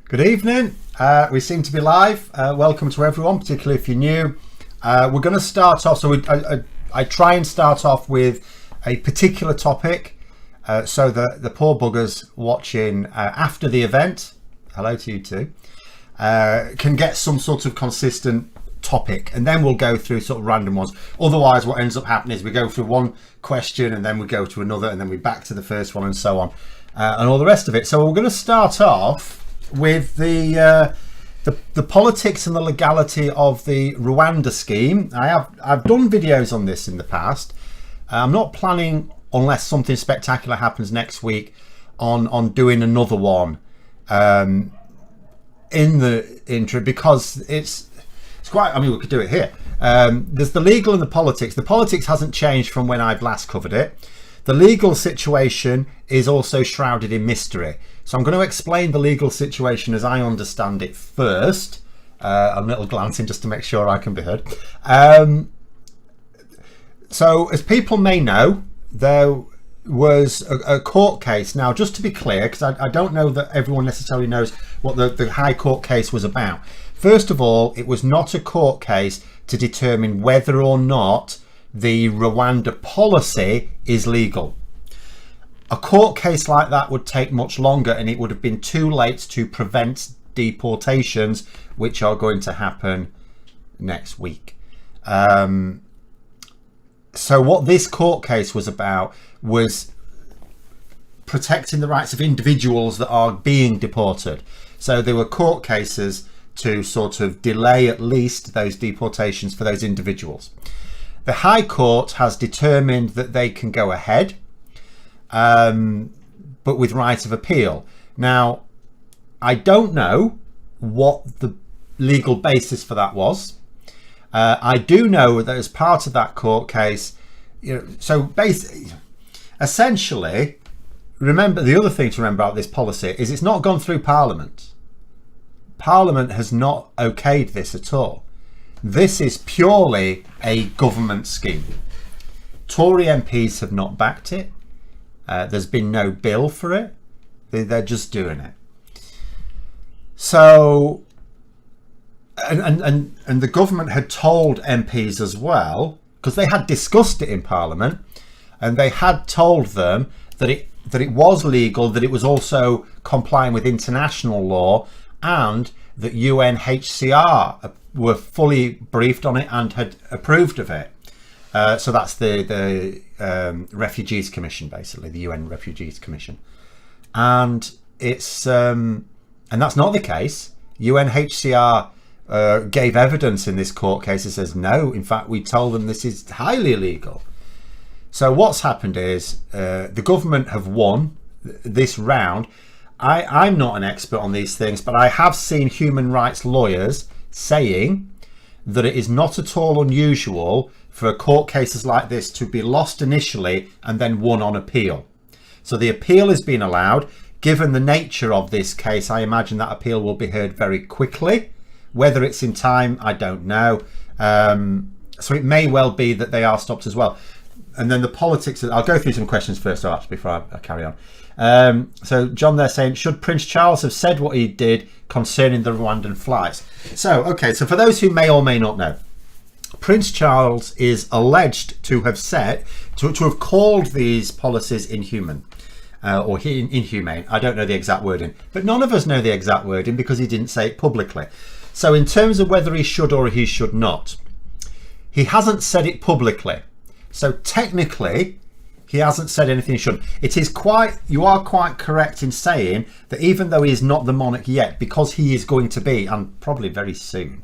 Good evening. We seem to be live. Welcome to everyone, particularly if you're new. We're going to start off. So I try and start off with a particular topic, so that the poor buggers watching after the event, hello to you too, can get some sort of consistent topic, and then we'll go through sort of random ones. Otherwise, what ends up happening is we go through one question and then we go to another, and then we back to the first one, and so on, and all the rest of it. So we're going to start off with the politics and the legality of the Rwanda scheme. I've done videos on this in the past. I'm not planning, unless something spectacular happens next week, on doing another one in the intro, because it's quite, I mean, we could do it here. There's the legal and the politics. The politics hasn't changed from when I've last covered it. The legal situation is also shrouded in mystery. So I'm going to explain the legal situation as I understand it first. A little glancing just to make sure I can be heard. So as people may know, there was a court case. Now, just to be clear, because I don't know that everyone necessarily knows what the High Court case was about. First of all, it was not a court case to determine whether or not the Rwanda policy is legal. A court case like that would take much longer, and it would have been too late to prevent deportations, which are going to happen next week. So what this court case was about was protecting the rights of individuals that are being deported. So there were court cases to sort of delay at least those deportations for those individuals. The High Court has determined that they can go ahead, but with right of appeal. Now, I don't know what the legal basis for that was. I do know that as part of that court case, so basically, essentially, remember, the other thing to remember about this policy is it's not gone through Parliament. Parliament has not okayed this at all. This is purely a government scheme. Tory MPs have not backed it. There's been no bill for it. They're just doing it. So, and the government had told MPs as well, because they had discussed it in Parliament, and they had told them that it was legal, that it was also complying with international law, and that UNHCR were fully briefed on it and had approved of it. So that's the Refugees Commission, basically, the UN Refugees Commission. And it's and that's not the case. UNHCR gave evidence in this court case that says, no, in fact, we told them this is highly illegal. So what's happened is the government have won this round. I'm not an expert on these things, but I have seen human rights lawyers saying that it is not at all unusual for court cases like this to be lost initially and then won on appeal. So the appeal has been allowed. Given the nature of this case, I imagine that appeal will be heard very quickly. Whether it's in time, I don't know. So it may well be that they are stopped as well. And then the politics, I'll go through some questions first, actually, before I carry on. So John, they're saying, should Prince Charles have said what he did concerning the Rwandan flights? So, okay, so for those who may or may not know, Prince Charles is alleged to have said, to have called these policies inhuman, or inhumane. I don't know the exact wording, but none of us know the exact wording because he didn't say it publicly. So in terms of whether he should or he should not, he hasn't said it publicly. So technically, he hasn't said anything he shouldn't. You are quite correct in saying that even though he is not the monarch yet, because he is going to be, and probably very soon,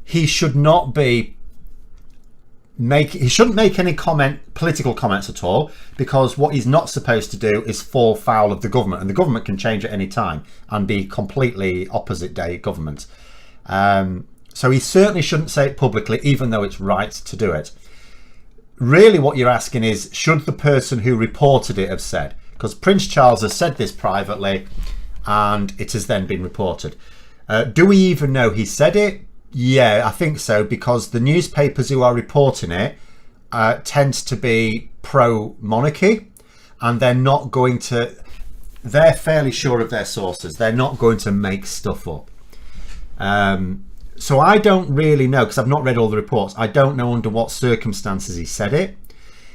he should not be he shouldn't make any political comments at all, because what he's not supposed to do is fall foul of the government, and the government can change at any time and be completely opposite day government. So he certainly shouldn't say it publicly, even though it's right to do it. Really what you're asking is, should the person who reported it have said? Because Prince Charles has said this privately and it has then been reported. Do we even know he said it? Yeah, I think so, because the newspapers who are reporting it tends to be pro-monarchy, and they're not going to... they're fairly sure of their sources. They're not going to make stuff up. So I don't really know, because I've not read all the reports. I don't know under what circumstances he said it.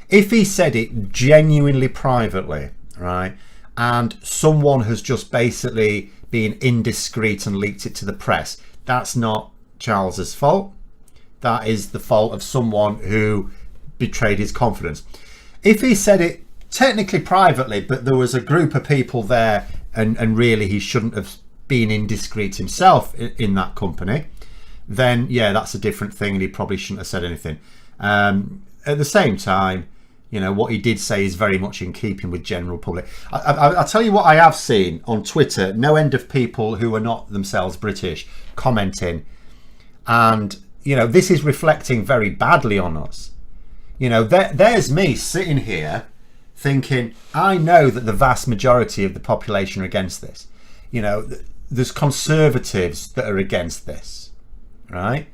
If he said it genuinely privately, right, and someone has just basically been indiscreet and leaked it to the press, that's not Charles's fault. That is the fault of someone who betrayed his confidence. If he said it technically privately, but there was a group of people there, and really he shouldn't have been indiscreet himself in that company, then yeah, that's a different thing, and he probably shouldn't have said anything. At the same time, you know, what he did say is very much in keeping with general public. I'll tell you what I have seen on Twitter, no end of people who are not themselves British commenting, and you know, this is reflecting very badly on us. You know, there's me sitting here thinking, I know that the vast majority of the population are against this. You know, there's conservatives that are against this, right?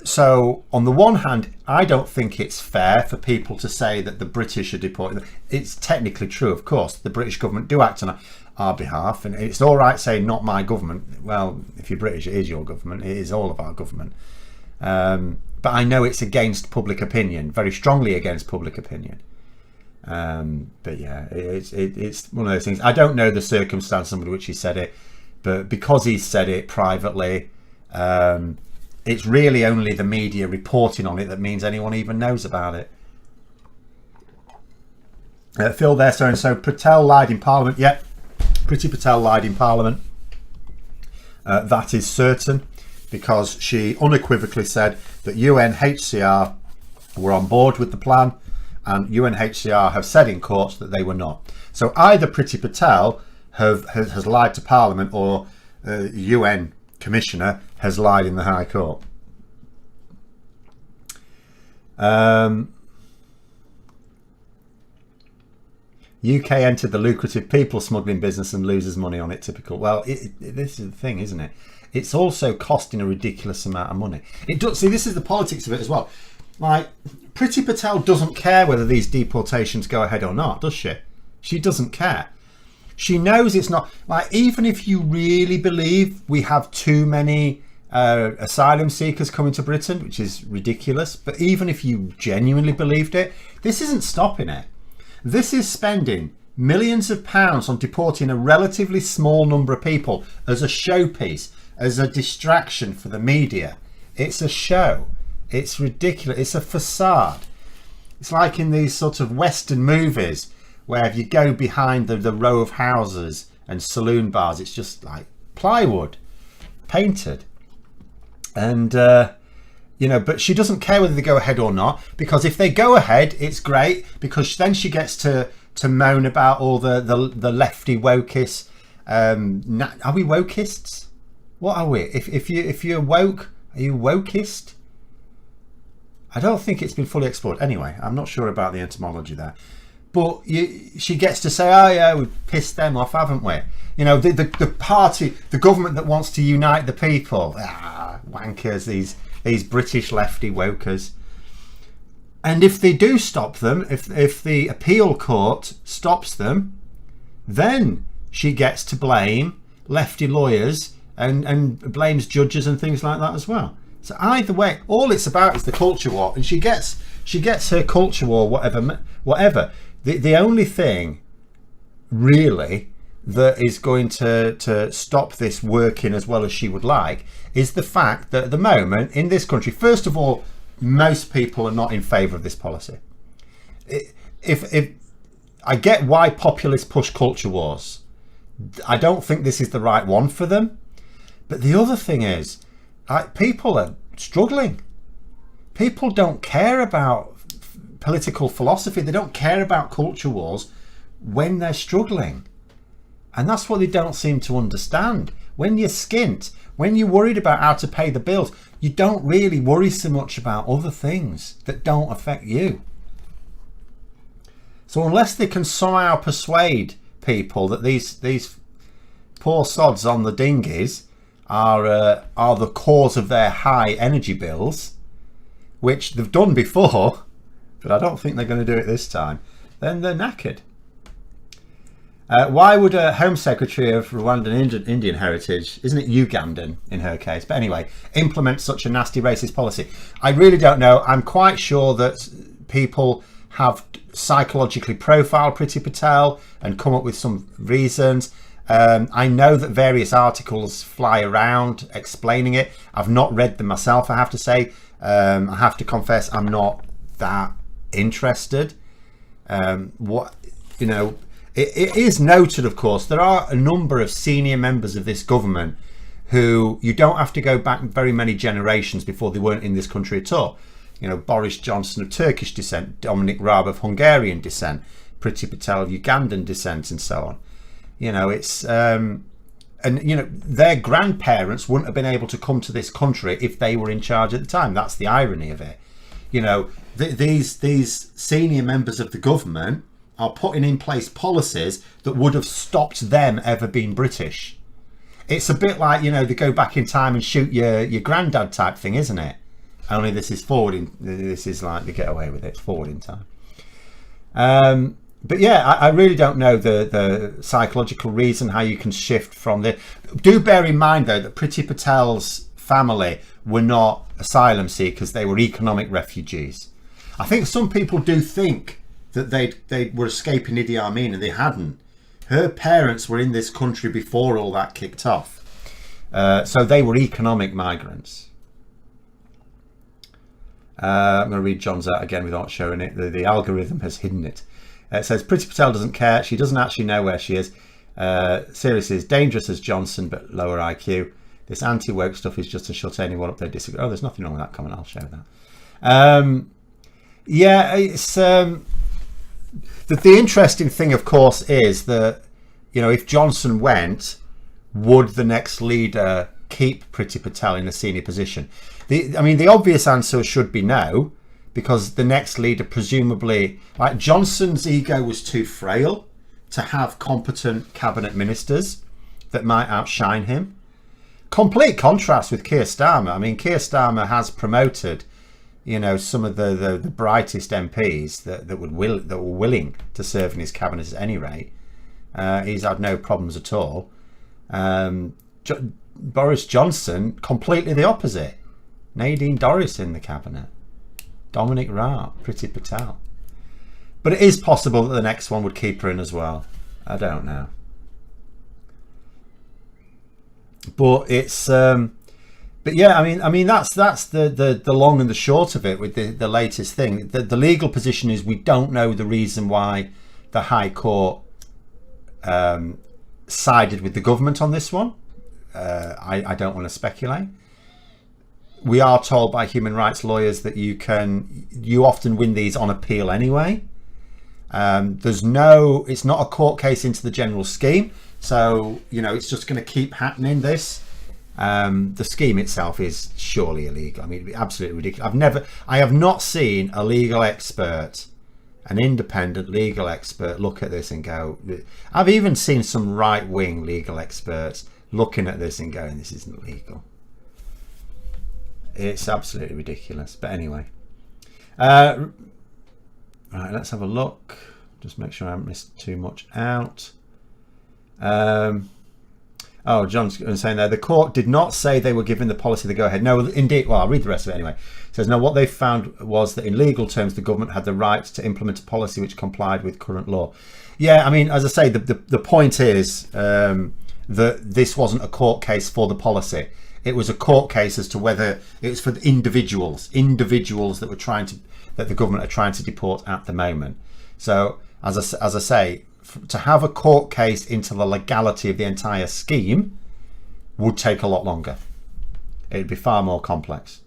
So on the one hand, I don't think it's fair for people to say that the British are deporting them. It's technically true, of course. The British government do act on our behalf, and it's all right saying not my government. Well, if you're British, it is your government. It is all of our government. But I know it's against public opinion, very strongly against public opinion. But yeah, it's one of those things. I don't know the circumstance under which he said it, but because he said it privately, it's really only the media reporting on it that means anyone even knows about it. Phil there, so Patel lied in Parliament. Yep, Priti Patel lied in Parliament. That is certain, because she unequivocally said that UNHCR were on board with the plan, and UNHCR have said in courts that they were not. So either Priti Patel has lied to Parliament, or UN Commissioner has lied in the High Court. UK entered the lucrative people smuggling business and loses money on it. Typical. Well, this is the thing, isn't it? It's also costing a ridiculous amount of money. It does. See, this is the politics of it as well. Like, Priti Patel doesn't care whether these deportations go ahead or not, does she? She doesn't care. She knows it's not, like, even if you really believe we have too many asylum seekers coming to Britain, which is ridiculous, but even if you genuinely believed it, this isn't stopping it. This is spending millions of pounds on deporting a relatively small number of people as a showpiece, as a distraction for the media. It's a show. It's ridiculous. It's a facade. It's like in these sort of Western movies where if you go behind the row of houses and saloon bars, it's just like plywood painted. And you know, but she doesn't care whether they go ahead or not, because if they go ahead, it's great, because then she gets to moan about all the lefty wokists. Are we wokists? What are we? If you're woke, are you wokist? I don't think it's been fully explored. Anyway, I'm not sure about the etymology there. But she gets to say, oh yeah, we've pissed them off, haven't we? You know, the party, the government that wants to unite the people. Wankers, these British lefty wokers. And if they do stop them, if the appeal court stops them, then she gets to blame lefty lawyers and blames judges and things like that as well. So either way, all it's about is the culture war, and she gets her culture war, whatever. The only thing really that is going to stop this working as well as she would like is the fact that at the moment in this country, first of all, most people are not in favour of this policy. If I get why populists push culture wars, I don't think this is the right one for them. But the other thing is, people are struggling. People don't care about political philosophy. They don't care about culture wars when they're struggling. And that's what they don't seem to understand. When you're skint, when you're worried about how to pay the bills, you don't really worry so much about other things that don't affect you. So unless they can somehow persuade people that these poor sods on the dinghies are the cause of their high energy bills, which they've done before, but I don't think they're going to do it this time, then they're knackered. Why would a Home Secretary of Rwandan Indian heritage, isn't it Ugandan in her case, but anyway, implement such a nasty racist policy? I really don't know. I'm quite sure that people have psychologically profiled Priti Patel and come up with some reasons. I know that various articles fly around explaining it. I've not read them myself, I have to say. I have to confess I'm not that interested. It is noted, of course, there are a number of senior members of this government who you don't have to go back very many generations before they weren't in this country at all. You know, Boris Johnson of Turkish descent, Dominic Raab of Hungarian descent, Priti Patel of Ugandan descent, and so on. You know, it's their grandparents wouldn't have been able to come to this country if they were in charge at the time. That's the irony of it. You know, these senior members of the government are putting in place policies that would have stopped them ever being British. It's a bit like, you know, they go back in time and shoot your granddad type thing, isn't it? Only this is forwarding. This is like they get away with it. It's forward in time. But yeah, I really don't know the psychological reason how you can shift from the. Do bear in mind though that Priti Patel's family were not asylum seekers; they were economic refugees. I think some people do think that they were escaping Idi Amin, and they hadn't. Her parents were in this country before all that kicked off, so they were economic migrants. I'm going to read John's out again without showing it. The algorithm has hidden it. It says Priti Patel doesn't care. She doesn't actually know where she is. Seriously, as dangerous as Johnson, but lower IQ. This anti-woke stuff is just to shut anyone up they disagree. Oh, there's nothing wrong with that comment. I'll show that. Yeah, it's the interesting thing, of course, is that, you know, if Johnson went, would the next leader keep Priti Patel in a senior position? The obvious answer should be no, because the next leader presumably, like, Johnson's ego was too frail to have competent cabinet ministers that might outshine him. Complete contrast with Keir Starmer. I mean, Keir Starmer has promoted, you know, some of the brightest MPs that were willing to serve in his cabinet at any rate. He's had no problems at all. Boris Johnson, completely the opposite. Nadine Dorries in the cabinet. Dominic Raab, Priti Patel. But it is possible that the next one would keep her in as well. I don't know. But it's but yeah, I mean that's the long and the short of it with the latest thing. The legal position is we don't know the reason why the High Court sided with the government on this one. I don't want to speculate. We are told by human rights lawyers that you often win these on appeal anyway. It's not a court case into the general scheme, so you know it's just going to keep happening. This the scheme itself is surely illegal. I mean, it'd be absolutely ridiculous. I have not seen a legal expert, an independent legal expert, look at this and go. I've even seen some right-wing legal experts looking at this and going, "This isn't legal." It's absolutely ridiculous. But anyway, right, let's have a look. Just make sure I haven't missed too much out. Oh, John's saying there, the court did not say they were given the policy to go ahead. No, indeed. Well, I'll read the rest of it anyway. It says, no, what they found was that in legal terms, the government had the right to implement a policy which complied with current law. Yeah, I mean, as I say, the point is that this wasn't a court case for the policy. It was a court case as to whether it was for the individuals that the government are trying to deport at the moment. So, as I say, to have a court case into the legality of the entire scheme would take a lot longer. It'd be far more complex.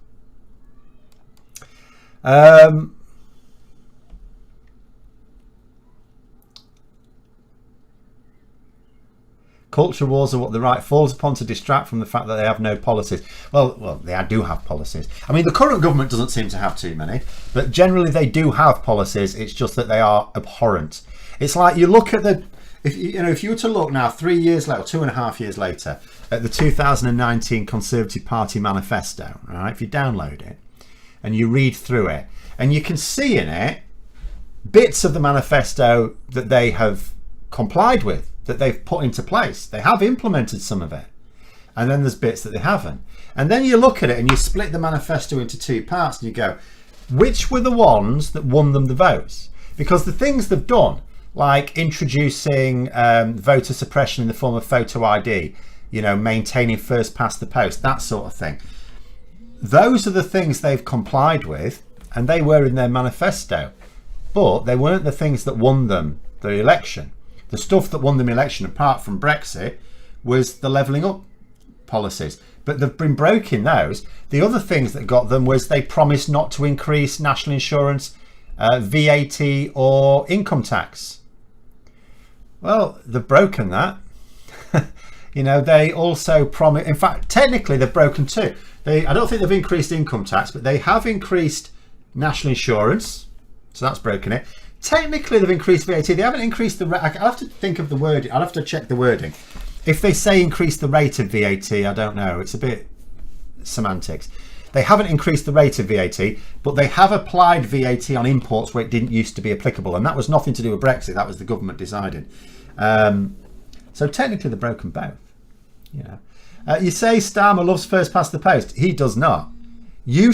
Culture wars are what the right falls upon to distract from the fact that they have no policies. Well, they do have policies. I mean, the current government doesn't seem to have too many, but generally they do have policies. It's just that they are abhorrent. It's like you look at if you were to look now 3 years later, 2.5 years later, at the 2019 Conservative Party Manifesto, right? If you download it and you read through it, and you can see in it bits of the manifesto that they have complied with. that they've put into place. They have implemented some of it. And then there's bits that they haven't. And then you look at it and you split the manifesto into two parts and you go, which were the ones that won them the votes? Because the things they've done, like introducing voter suppression in the form of photo ID, you know, maintaining first past the post, that sort of thing. Those are the things they've complied with, and they were in their manifesto. But they weren't the things that won them the election. The stuff that won them the election, apart from Brexit, was the levelling up policies. But they've been broken those. The other things that got them was they promised not to increase national insurance, VAT or income tax. Well, they've broken that. You know, they also promised, in fact, technically they've broken two. I don't think they've increased income tax, but they have increased national insurance. So that's broken it. Technically they've increased VAT. They haven't increased the rate. I'll have to think of the wording. I'll have to check the wording. If they say increase the rate of VAT, I don't know. It's a bit semantics. They haven't increased the rate of VAT, but they have applied VAT on imports where it didn't used to be applicable. And that was nothing to do with Brexit. That was the government deciding. So technically they've broken both. You know, you say Starmer loves first past the post. He does not. You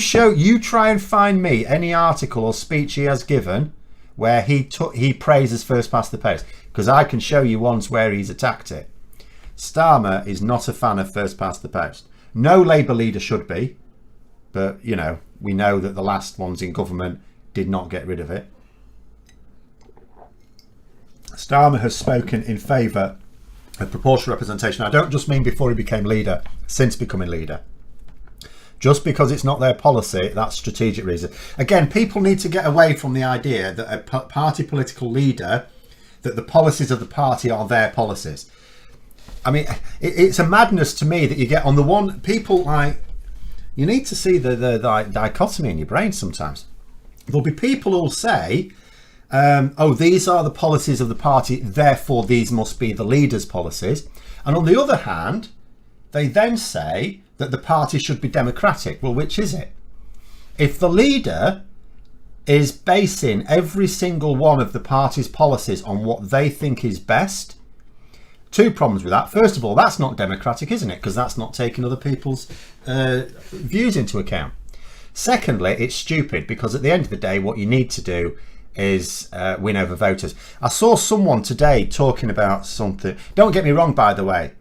try and find me any article or speech he has given where he praises first past the post, because I can show you ones where he's attacked it. Starmer is not a fan of first past the post. No Labour leader should be, but you know, we know that the last ones in government did not get rid of it. Starmer has spoken in favour of proportional representation. I don't just mean before he became leader, since becoming leader. Just because it's not their policy, that's strategic reason. Again, people need to get away from the idea that a party political leader, that the policies of the party are their policies. I mean, it's a madness to me that you get on the one, people like, you need to see the dichotomy in your brain sometimes. There'll be people who'll say, oh, these are the policies of the party, therefore these must be the leader's policies. And on the other hand, they then say that the party should be democratic. Well, which is it? If the leader is basing every single one of the party's policies on what they think is best, two problems with that. First of all, that's not democratic, isn't it? Because that's not taking other people's views into account. Secondly, it's stupid, because at the end of the day, what you need to do is win over voters. I saw someone today talking about something. Don't get me wrong, by the way.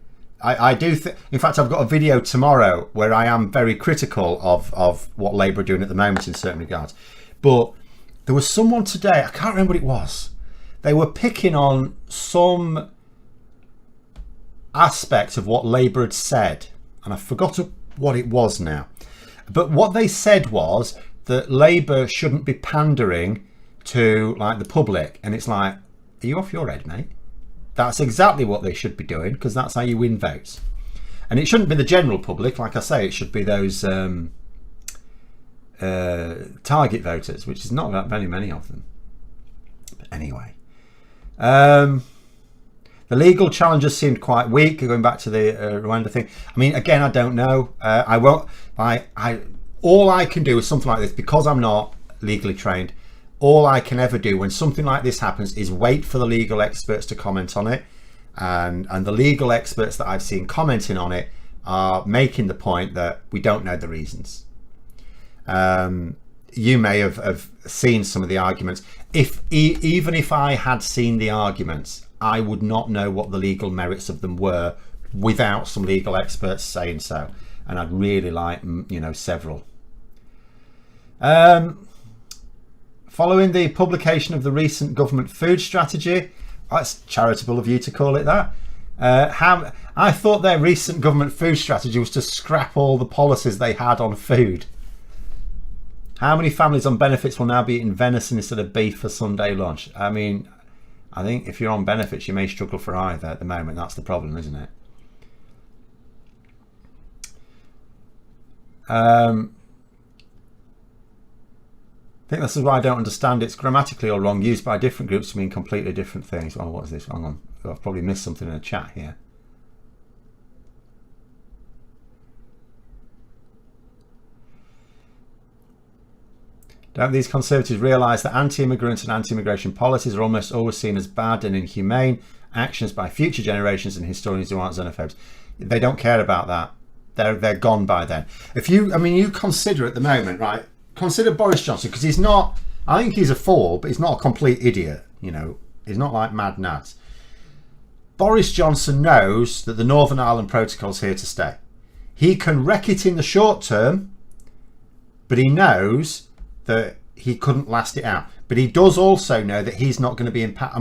I do think, in fact, I've got a video tomorrow where I am very critical of what Labour are doing at the moment in certain regards. But there was someone today, I can't remember what it was. They were picking on some aspect of what Labour had said, and I forgot what it was now. But what they said was that Labour shouldn't be pandering to like the public, and it's like, are you off your head, mate? That's exactly what they should be doing, because that's how you win votes. And it shouldn't be the general public, like I say, it should be those target voters, which is not that many of them. But anyway, the legal challenges seemed quite weak, going back to the Rwanda thing. I mean, again, I don't know. I won't. All I can do is something like this, because I'm not legally trained. All I can ever do when something like this happens is wait for the legal experts to comment on it. And the legal experts that I've seen commenting on it are making the point that we don't know the reasons. You may have seen some of the arguments. Even if I had seen the arguments, I would not know what the legal merits of them were without some legal experts saying so. And I'd really like, several. Following the publication of the recent government food strategy, that's charitable of you to call it that. I thought their recent government food strategy was to scrap all the policies they had on food. How many families on benefits will now be eating venison instead of beef for Sunday lunch? I mean, I think if you're on benefits, you may struggle for either at the moment. That's the problem, isn't it? I think this is why I don't understand. It's grammatically all wrong, used by different groups to mean completely different things. Oh, what is this? Hang on. I've probably missed something in the chat here. Don't these Conservatives realise that anti-immigrant and anti-immigration policies are almost always seen as bad and inhumane, actions by future generations and historians who aren't xenophobes. They don't care about that. They're gone by then. You consider at the moment, right? Consider Boris Johnson, because he's not. I think he's a fool, but he's not a complete idiot. He's not like Mad Nats. Boris Johnson knows that the Northern Ireland Protocol's here to stay. He can wreck it in the short term, but he knows that he couldn't last it out. But he does also know that he's not going to be in power.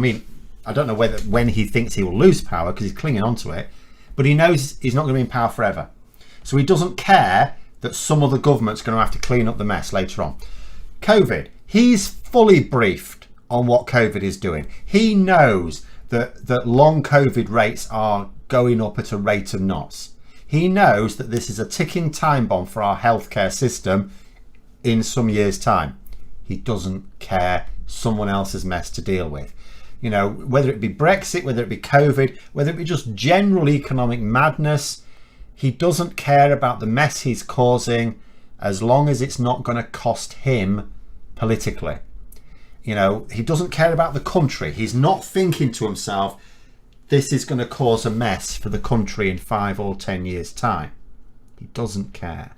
I don't know when he thinks he will lose power, because he's clinging on to it, but he knows he's not going to be in power forever. So he doesn't care that some other government's going to have to clean up the mess later on. COVID, he's fully briefed on what COVID is doing. He knows that long COVID rates are going up at a rate of knots. He knows that this is a ticking time bomb for our healthcare system in some years' time. He doesn't care someone else's mess to deal with. Whether it be Brexit, whether it be COVID, whether it be just general economic madness, he doesn't care about the mess he's causing as long as it's not going to cost him politically. He doesn't care about the country. He's not thinking to himself, this is going to cause a mess for the country in 5 or 10 years' time. He doesn't care.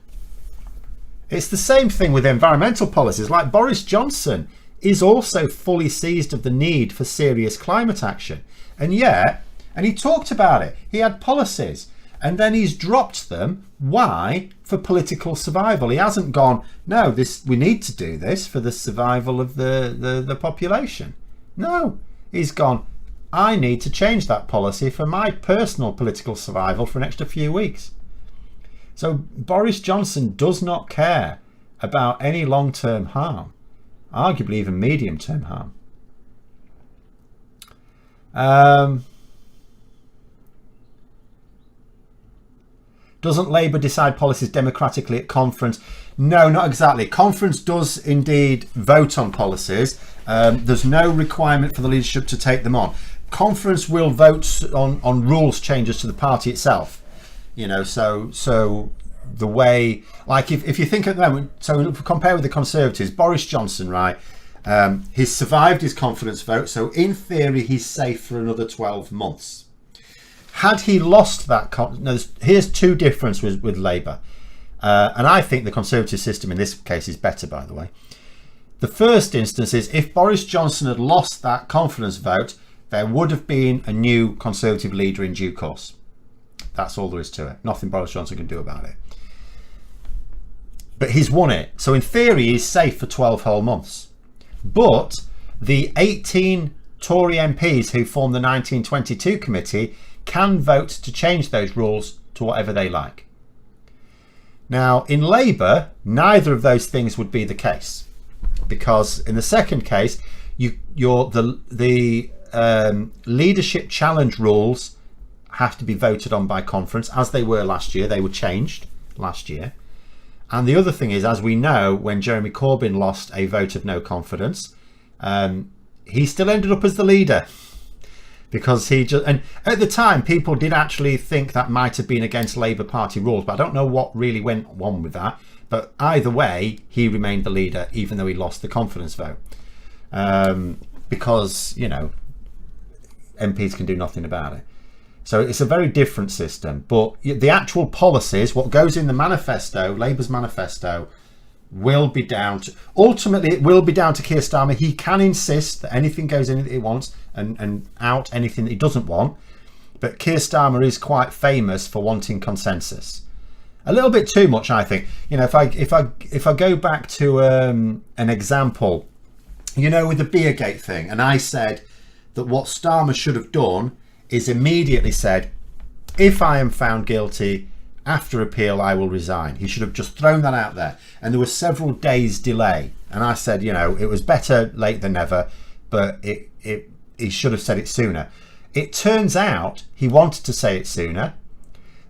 It's the same thing with environmental policies. Like Boris Johnson is also fully seized of the need for serious climate action. And he talked about it. He had policies. And then he's dropped them. Why? For political survival. He hasn't gone, no, we need to do this for the survival of the population. No, he's gone, I need to change that policy for my personal political survival for an extra few weeks. So Boris Johnson does not care about any long-term harm, arguably even medium-term harm. Doesn't Labour decide policies democratically at conference? No, not exactly. Conference does indeed vote on policies. There's no requirement for the leadership to take them on. Conference will vote on rules changes to the party itself. So the way, like if you think at the moment, so if we compare with the Conservatives, Boris Johnson, right? He's survived his confidence vote, so in theory he's safe for another 12 months. Had he lost that, here's two differences with Labour, and I think the Conservative system in this case is better, by the way. The first instance is if Boris Johnson had lost that confidence vote, there would have been a new Conservative leader in due course. That's all there is to it. Nothing Boris Johnson can do about it. But he's won it, so in theory he's safe for 12 whole months. But the 18 Tory MPs who formed the 1922 committee can vote to change those rules to whatever they like. Now, in Labour, neither of those things would be the case, because in the second case, the leadership challenge rules have to be voted on by conference, as they were last year. They were changed last year. And the other thing is, as we know, when Jeremy Corbyn lost a vote of no confidence, he still ended up as the leader. Because and at the time people did actually think that might have been against Labour Party rules, but I don't know what really went on with that. But either way, he remained the leader even though he lost the confidence vote, because MPs can do nothing about it. So it's a very different system. But the actual policies, what goes in the manifesto, Labour's manifesto, will be down to, ultimately it will be down to Keir Starmer. He can insist that anything goes in that he wants and out anything that he doesn't want, but Keir Starmer is quite famous for wanting consensus, a little bit too much, I think. If I go back to an example, with the Beergate thing, and I said that what Starmer should have done is immediately said, if I am found guilty, after appeal I will resign. He should have just thrown that out there, and there was several days delay, and I said it was better late than never, but he should have said it sooner. It turns out he wanted to say it sooner,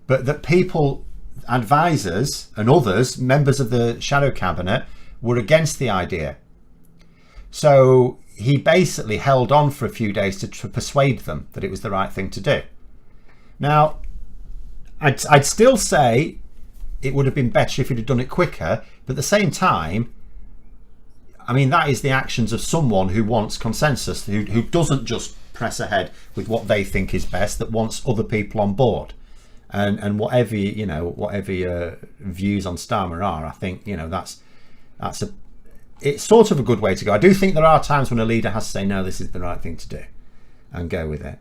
but that people, advisors and others, members of the shadow cabinet, were against the idea. So he basically held on for a few days to persuade them that it was the right thing to do. Now, I'd still say it would have been better if he'd have done it quicker, but at the same time, that is the actions of someone who wants consensus, who doesn't just press ahead with what they think is best, that wants other people on board. And whatever whatever your views on Starmer are, I think it's sort of a good way to go. I do think there are times when a leader has to say, no, this is the right thing to do, and go with it.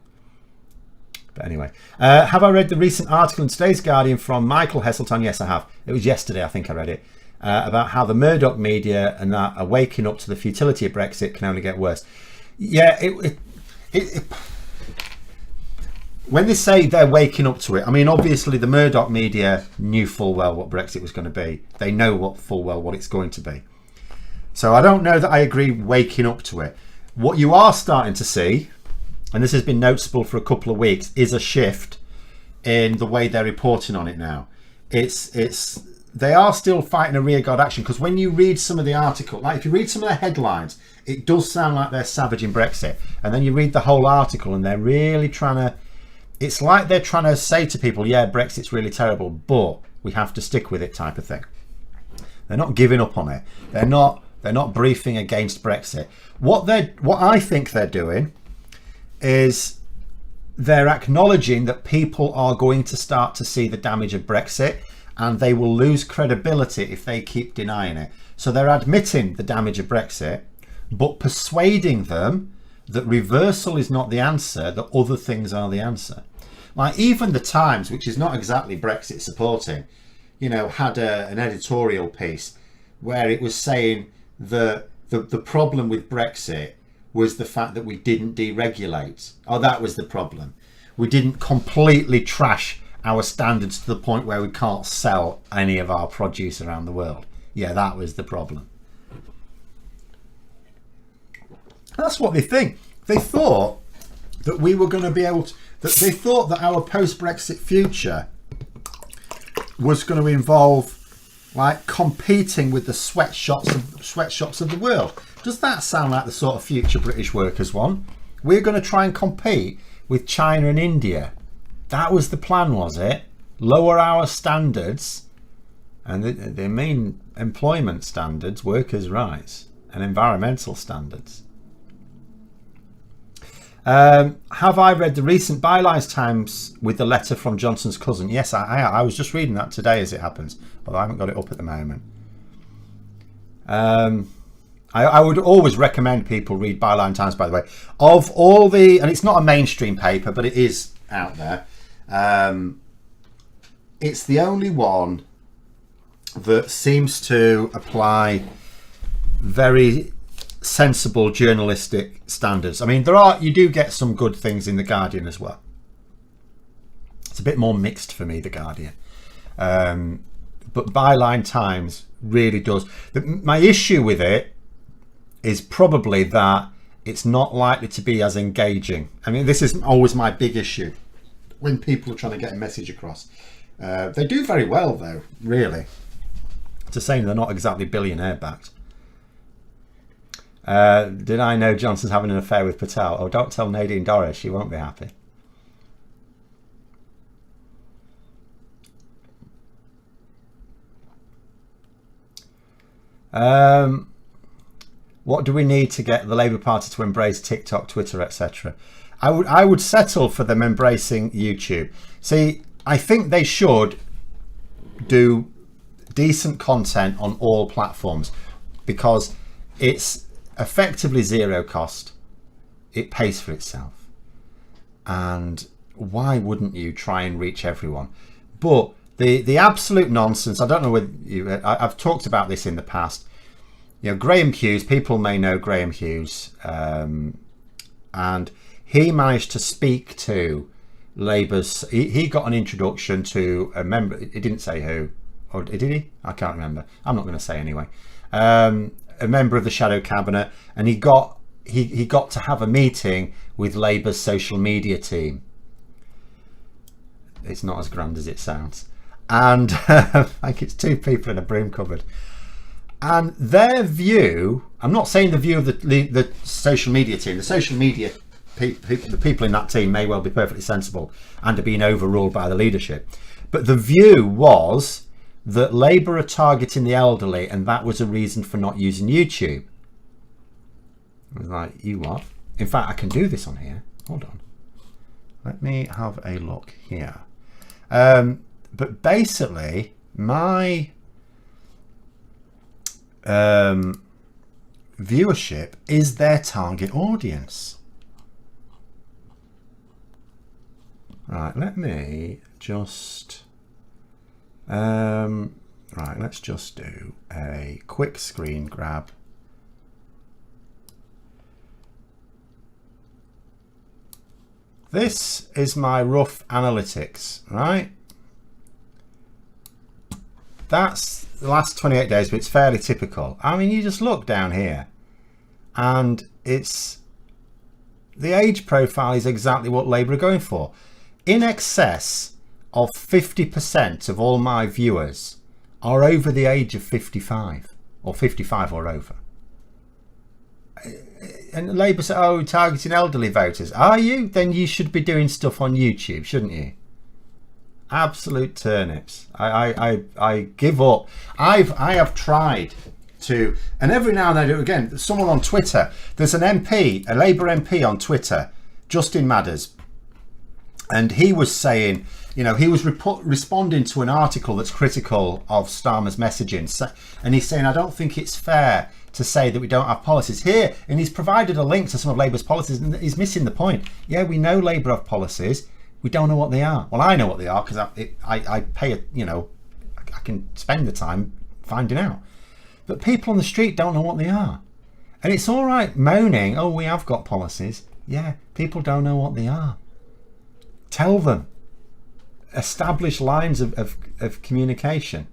But anyway, have I read the recent article in today's Guardian from Michael Heselton? Yes, I have. It was yesterday, I think I read it, about how the Murdoch media and that are waking up to the futility of Brexit can only get worse. Yeah, when they say they're waking up to it, I mean, obviously the Murdoch media knew full well what Brexit was going to be. They know full well what it's going to be. So I don't know that I agree waking up to it. What you are starting to see, and this has been noticeable for a couple of weeks, is a shift in the way they're reporting on it now. They are still fighting a rearguard action, because when you read some of the article, like if you read some of the headlines, it does sound like they're savaging Brexit. And then you read the whole article and they're really trying to, it's like they're trying to say to people, yeah, Brexit's really terrible, but we have to stick with it, type of thing. They're not giving up on it. They're not briefing against Brexit. What I think they're doing is they're acknowledging that people are going to start to see the damage of Brexit, and they will lose credibility if they keep denying it. So they're admitting the damage of Brexit, but persuading them that reversal is not the answer, that other things are the answer. Like even the Times, which is not exactly Brexit supporting, had an editorial piece where it was saying that the problem with Brexit was the fact that we didn't deregulate. Oh, that was the problem. We didn't completely trash our standards to the point where we can't sell any of our produce around the world. Yeah, that was the problem. That's what they think. They thought that we were going to be able to, they thought that our post-Brexit future was going to involve like competing with the sweatshops of the world. Does that sound like the sort of future British workers want? We're going to try and compete with China and India. That was the plan, was it? Lower our standards, and they mean employment standards, workers' rights, and environmental standards. Have I read the recent bylines times with the letter from Johnson's cousin? Yes, I was just reading that today as it happens, although I haven't got it up at the moment. I would always recommend people read Byline Times, by the way. Of all the, and it's not a mainstream paper, but it is out there. It's the only one that seems to apply very sensible journalistic standards. I mean, you do get some good things in The Guardian as well. It's a bit more mixed for me, The Guardian. But Byline Times really does. My issue with it is probably that it's not likely to be as engaging. I mean, this is always my big issue when people are trying to get a message across. They do very well, though, really. It's a shame they're not exactly billionaire backed. Did I know Johnson's having an affair with Patel? Oh, don't tell Nadine Dorries, she won't be happy. What do we need to get the Labour Party to embrace TikTok, Twitter, etc.? I would settle for them embracing YouTube. See, I think they should do decent content on all platforms, because it's effectively zero cost. It pays for itself, and why wouldn't you try and reach everyone? But the absolute nonsense, I don't know whether I've talked about this in the past. Graham Hughes, people may know Graham Hughes, and he managed to speak to Labour's, he got an introduction to a member, he didn't say who, or did he? I can't remember. I'm not going to say anyway. A member of the shadow cabinet, and he got to have a meeting with Labour's social media team. It's not as grand as it sounds, and like it's two people in a broom cupboard. And their view, I'm not saying the view of the social media team. The social media the people in that team may well be perfectly sensible and are being overruled by the leadership. But the view was that Labour are targeting the elderly, and that was a reason for not using YouTube. I was like, you what? In fact, I can do this on here. Hold on. Let me have a look here. But basically, my viewership is their target audience. Right, let me just... right, let's just do a quick screen grab. This is my rough analytics, right? That's the last 28 days, but it's fairly typical. I mean, you just look down here and it's the age profile is exactly what Labour are going for. In excess of 50% of all my viewers are over the age of 55 or 55 or over. And Labour say, oh, targeting elderly voters. Are you? Then you should be doing stuff on YouTube, shouldn't you? Absolute turnips. I give up. I have tried to, and every now and then, again, someone on Twitter, there's an MP, a Labour MP on Twitter, Justin Madders, and he was saying, you know, he was responding to an article that's critical of Starmer's messaging, and he's saying, I don't think it's fair to say that we don't have policies here, and he's provided a link to some of Labour's policies, and he's missing the point. Yeah, we know Labour have policies, we don't know what they are. Well, I know what they are because I pay it, you know, I can spend the time finding out. But people on the street don't know what they are. And it's all right moaning, oh, we have got policies. Yeah, people don't know what they are. Tell them. Establish lines of communication.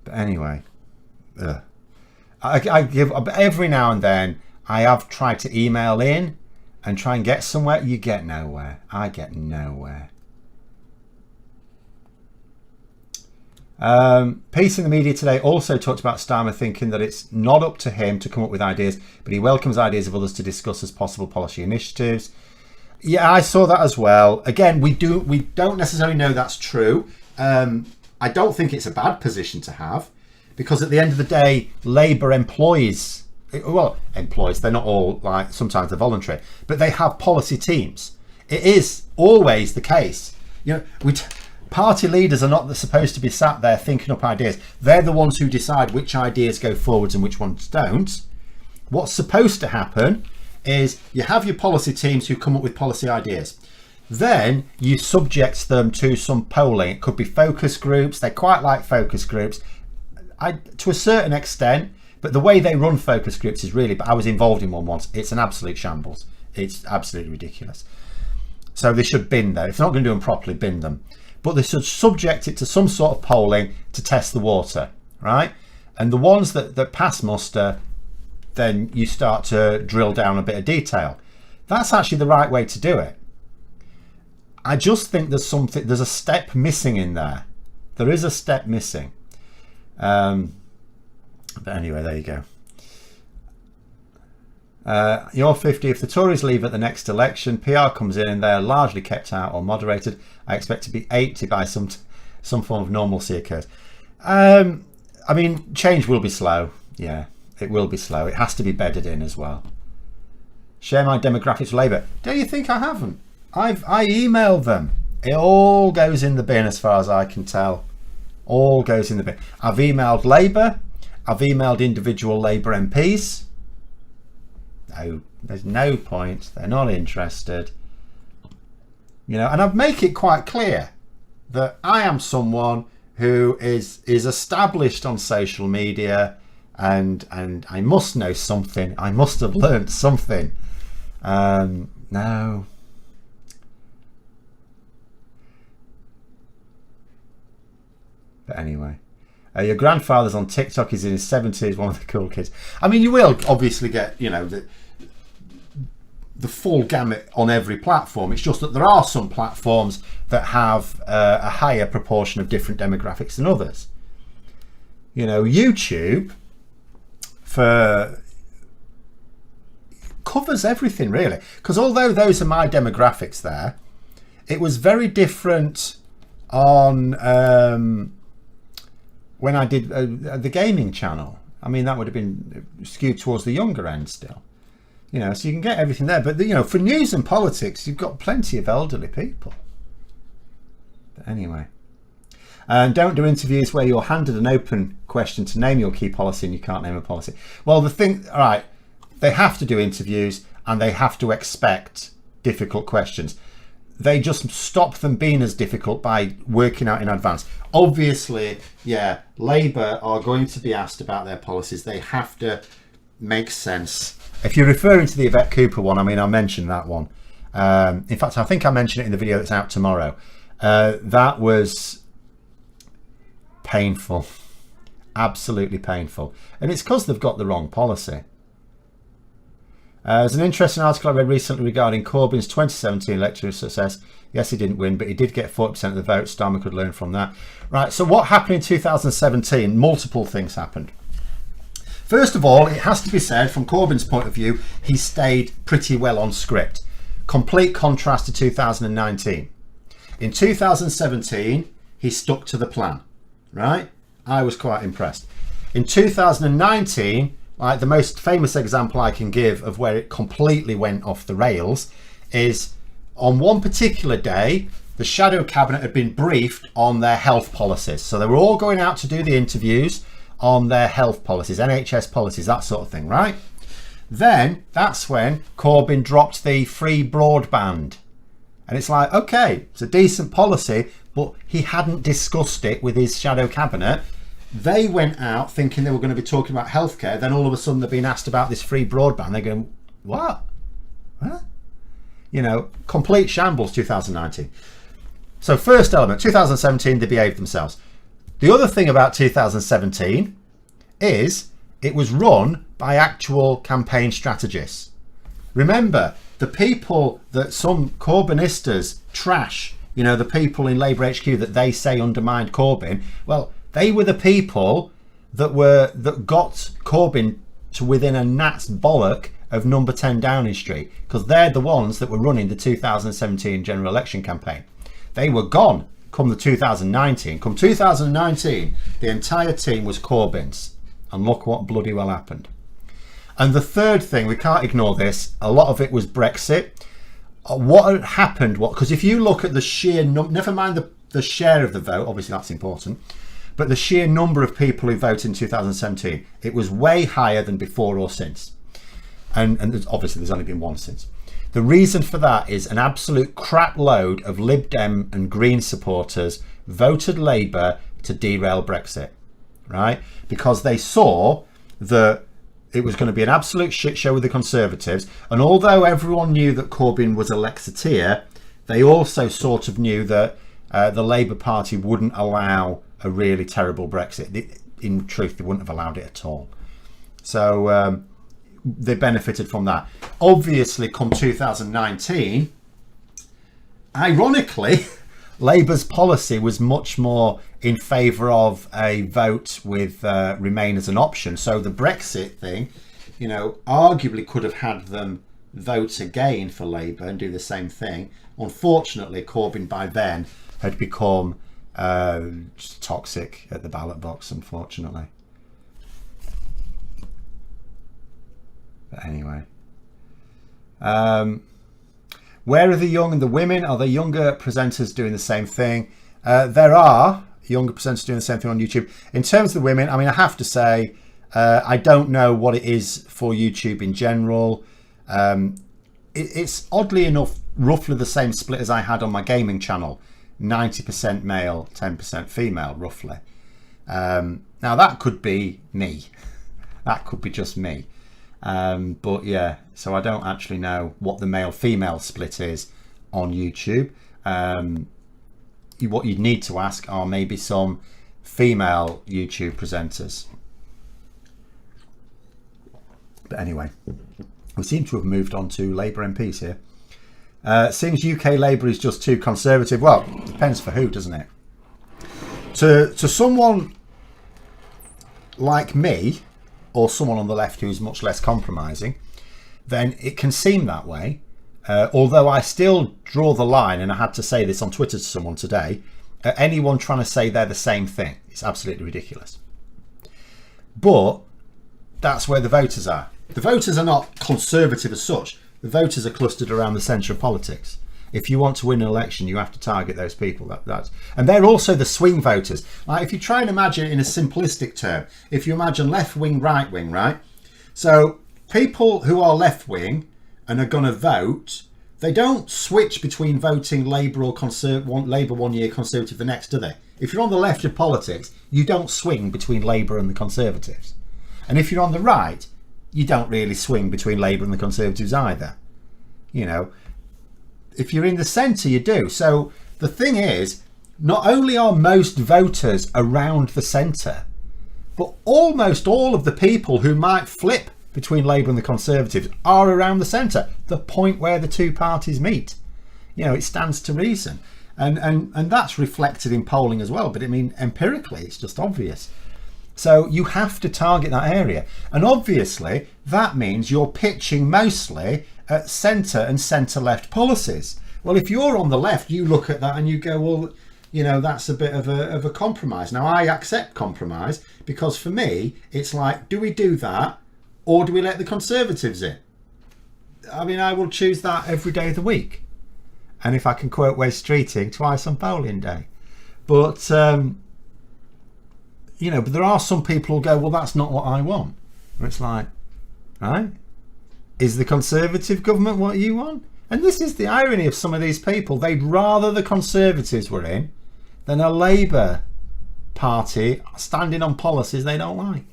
But anyway, I give up every now and then. I have tried to email in and try and get somewhere. You get nowhere. I get nowhere. Peace in the Media today also talked about Starmer thinking that it's not up to him to come up with ideas, but he welcomes ideas of others to discuss as possible policy initiatives. Yeah, I saw that as well. Again, we don't necessarily know that's true. I don't think it's a bad position to have, because at the end of the day, Labour employs, they're not all, like, sometimes they're voluntary, but they have policy teams. It is always the case. You know, party leaders are not supposed to be sat there thinking up ideas. They're the ones who decide which ideas go forwards and which ones don't. What's supposed to happen is you have your policy teams who come up with policy ideas. Then you subject them to some polling. It could be focus groups. They quite like focus groups to a certain extent, but the way they run focus groups is really, but I was involved in one once, it's an absolute shambles. It's absolutely ridiculous. So they should bin them. If they're not going to do them properly, bin them. But they should subject it to some sort of polling to test the water, right? And the ones that pass muster, then you start to drill down a bit of detail. That's actually the right way to do it. I just think there's a step missing in there. There is a step missing. But anyway, there you go. You're 50. If the Tories leave at the next election, PR comes in and they're largely kept out or moderated, I expect to be 80 by some form of normalcy occurs. I mean, change will be slow. Yeah, it will be slow. It has to be bedded in as well. Share my demographics for Labour. Don't you think I haven't? I emailed them. It all goes in the bin as far as I can tell. All goes in the bin. I've emailed Labour. I've emailed individual Labour MPs. No, there's no point. They're not interested. You know, and I make it quite clear that I am someone who is established on social media, and I must know something. I must have learnt something. No. But anyway, your grandfather's on TikTok. He's in his 70s, one of the cool kids. I mean, you will obviously get, you know, the full gamut on every platform. It's just that there are some platforms that have a higher proportion of different demographics than others. You know, YouTube covers everything really, because although those are my demographics there, it was very different on when I did the gaming channel. I mean, that would have been skewed towards the younger end still. You know, so you can get everything there. But, you know, for news and politics, you've got plenty of elderly people. But anyway. And don't do interviews where you're handed an open question to name your key policy and you can't name a policy. Well, the thing, all right, they have to do interviews and they have to expect difficult questions. They just stop them being as difficult by working out in advance. Obviously, yeah, Labour are going to be asked about their policies. They have to make sense. If you're referring to the Yvette Cooper one, I mean, I mentioned that one. In fact, I think I mentioned it in the video that's out tomorrow. That was painful, absolutely painful. And it's because they've got the wrong policy. There's an interesting article I read recently regarding Corbyn's 2017 electoral success. Yes, he didn't win, but he did get 40% of the vote. Starmer could learn from that. Right, so what happened in 2017? Multiple things happened. First of all, it has to be said, from Corbyn's point of view, he stayed pretty well on script. Complete contrast to 2019. In 2017, he stuck to the plan, right? I was quite impressed. In 2019, like the most famous example I can give of where it completely went off the rails is on one particular day, the shadow cabinet had been briefed on their health policies. So they were all going out to do the interviews on their health policies, NHS policies, that sort of thing, right? Then that's when Corbyn dropped the free broadband. And it's like, okay, it's a decent policy, but he hadn't discussed it with his shadow cabinet. They went out thinking they were going to be talking about healthcare. Then all of a sudden they're being asked about this free broadband. They're going, what? Huh? You know, complete shambles 2019. So first element, 2017, they behaved themselves. The other thing about 2017 is it was run by actual campaign strategists. Remember, the people that some Corbynistas trash, you know, the people in Labour HQ that they say undermined Corbyn, well, they were the people that got Corbyn to within a gnat's bollock of number 10 Downing Street, because they're the ones that were running the 2017 general election campaign. They were gone come the 2019. Come 2019, the entire team was Corbyn's, and look what bloody well happened. And the third thing, we can't ignore this, a lot of it was Brexit. What had happened, because if you look at the sheer never mind the share of the vote, obviously that's important, but the sheer number of people who voted in 2017, it was way higher than before or since. And obviously there's only been one since. The reason for that is an absolute crap load of Lib Dem and Green supporters voted Labour to derail Brexit, right? Because they saw that it was going to be an absolute shit show with the Conservatives. And although everyone knew that Corbyn was a Lexiteer, they also sort of knew that the Labour Party wouldn't allow a really terrible Brexit. In truth, they wouldn't have allowed it at all. So they benefited from that. Obviously, come 2019, ironically, Labour's policy was much more in favour of a vote with Remain as an option. So the Brexit thing, you know, arguably could have had them vote again for Labour and do the same thing. Unfortunately, Corbyn by then had become just toxic at the ballot box, unfortunately. But anyway. Where are the young and the women? Are the younger presenters doing the same thing? There are younger presenters doing the same thing on YouTube. In terms of the women, I mean, I have to say, I don't know what it is for YouTube in general. It's oddly enough roughly the same split as I had on my gaming channel. 90% male, 10% female, roughly. Now that could be me. That could be just me. But yeah, so I don't actually know what the male-female split is on YouTube. What you'd need to ask are maybe some female YouTube presenters. But anyway, we seem to have moved on to Labour MPs here. Seems UK Labour is just too conservative. Well, depends for who, doesn't it? To someone like me, or someone on the left who's much less compromising, then it can seem that way. Although I still draw the line, and I had to say this on Twitter to someone today, anyone trying to say they're the same thing, it's absolutely ridiculous. But that's where the voters are. The voters are not conservative as such. The voters are clustered around the centre of politics. If you want to win an election, you have to target those people. And they're also the swing voters. Like, if you try and imagine in a simplistic term, if you imagine left wing, right wing, right? So people who are left wing and are going to vote, they don't switch between voting Labour or Labour 1 year, Conservative the next, do they? If you're on the left of politics, you don't swing between Labour and the Conservatives. And if you're on the right, you don't really swing between Labour and the Conservatives either. You know, if you're in the centre, you do. So the thing is, not only are most voters around the centre, but almost all of the people who might flip between Labour and the Conservatives are around the centre, the point where the two parties meet. You know, it stands to reason. And that's reflected in polling as well. But I mean, empirically, it's just obvious. So you have to target that area. And obviously, that means you're pitching mostly at centre and centre-left policies. Well, if you're on the left, you look at that and you go, well, you know, that's a bit of a compromise. Now, I accept compromise because for me, it's like, do we do that or do we let the Conservatives in? I mean, I will choose that every day of the week. And if I can quote West Streeting, twice on polling day. But, you know, but there are some people who go, well, that's not what I want. And it's like, right? Is the Conservative government what you want? And this is the irony of some of these people. They'd rather the Conservatives were in than a Labour Party standing on policies they don't like.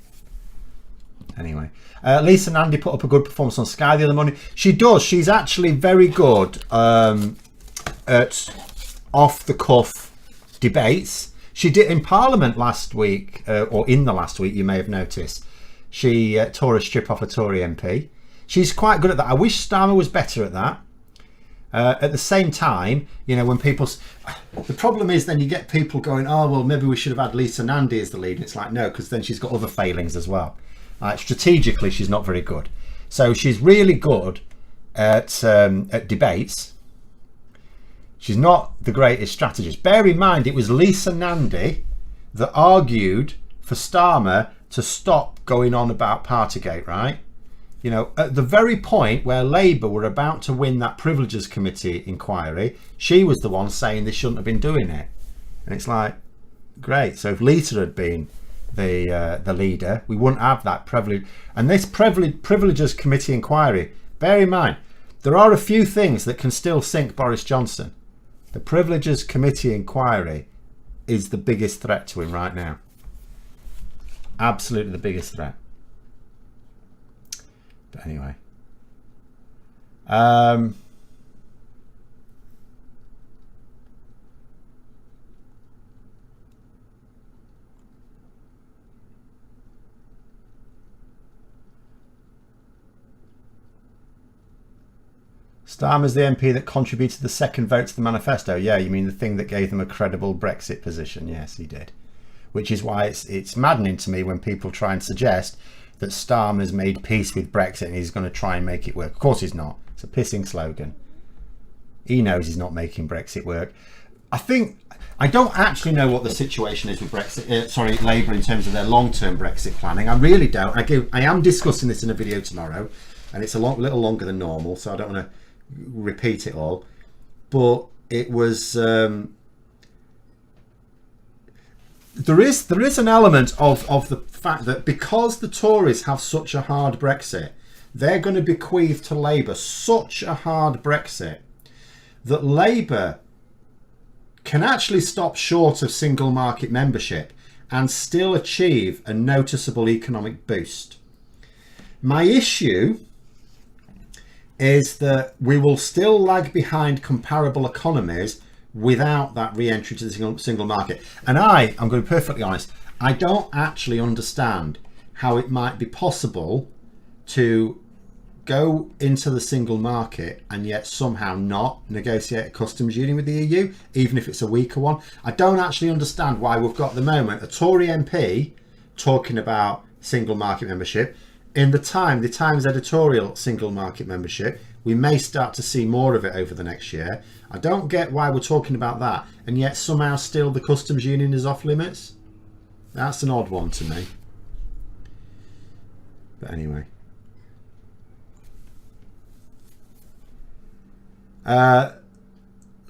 Anyway, Lisa Nandy put up a good performance on Sky the other morning. She does. She's actually very good at off-the-cuff debates. She did in Parliament last week, or in the last week, you may have noticed. She tore a strip off a Tory MP. She's quite good at that. I wish Starmer was better at that. At the same time, you know, when people... The problem is then you get people going, oh, well, maybe we should have had Lisa Nandy as the lead. It's like, no, because then she's got other failings as well. Strategically, she's not very good. So she's really good at debates. She's not the greatest strategist. Bear in mind, it was Lisa Nandy that argued for Starmer to stop going on about Partygate, right? You know, at the very point where Labour were about to win that Privileges Committee inquiry, she was the one saying they shouldn't have been doing it. And it's like, great. So if Lisa had been the leader, we wouldn't have that privilege. And this Privileges Committee inquiry, bear in mind, there are a few things that can still sink Boris Johnson. The Privileges Committee inquiry is the biggest threat to him right now. Absolutely the biggest threat. But anyway, Starmer's the MP that contributed the second vote to the manifesto. Yeah, you mean the thing that gave them a credible Brexit position? Yes, he did. Which is why it's maddening to me when people try and suggest that Starmer's made peace with Brexit and he's going to try and make it work. Of course he's not. It's a pissing slogan. He knows he's not making Brexit work. I don't actually know what the situation is with Brexit. Labour in terms of their long-term Brexit planning. I really don't. I am discussing this in a video tomorrow, and it's a little longer than normal, so I don't want to repeat it all. But it was. There is an element of the fact that because the Tories have such a hard Brexit, they're going to bequeath to Labour such a hard Brexit that Labour can actually stop short of single market membership and still achieve a noticeable economic boost. My issue is that we will still lag behind comparable economies without that re-entry to the single market. And I'm going to be perfectly honest, I don't actually understand how it might be possible to go into the single market and yet somehow not negotiate a customs union with the EU, even if it's a weaker one. I don't actually understand why we've got at the moment a Tory MP talking about single market membership. In the Times editorial single market membership, we may start to see more of it over the next year. I don't get why we're talking about that, and yet somehow still the customs union is off limits. That's an odd one to me. But anyway,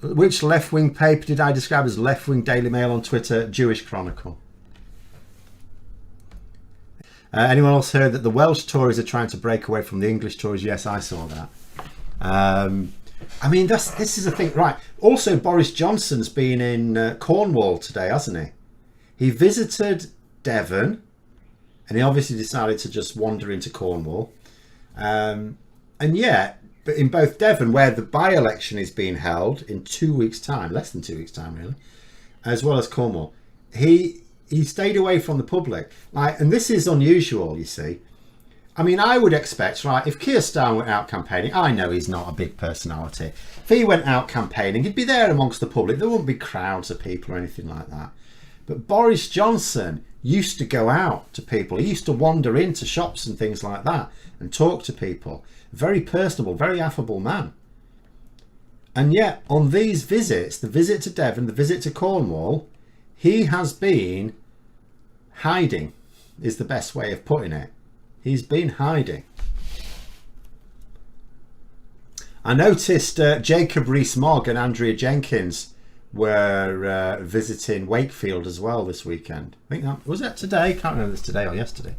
Which left-wing paper did I describe as left-wing? Daily Mail on Twitter, Jewish Chronicle. Anyone else heard that the Welsh Tories are trying to break away from the English Tories? Yes, I saw that. I mean, this is a thing, right? Also, Boris Johnson's been in Cornwall today, hasn't he? He visited Devon, and he obviously decided to just wander into Cornwall. And yet, but in both Devon, where the by-election is being held in 2 weeks' time, less than 2 weeks' time, really, as well as Cornwall, he stayed away from the public. Like, and this is unusual, you see. I mean, I would expect, right, if Keir Starmer went out campaigning, I know he's not a big personality. If he went out campaigning, he'd be there amongst the public. There wouldn't be crowds of people or anything like that. But Boris Johnson used to go out to people. He used to wander into shops and things like that and talk to people. Very personable, very affable man. And yet, on these visits, the visit to Devon, the visit to Cornwall, he has been hiding, is the best way of putting it. He's been hiding. I noticed Jacob Rees-Mogg and Andrea Jenkins were visiting Wakefield as well this weekend. I think that was that today. Can't remember if it's today or yesterday.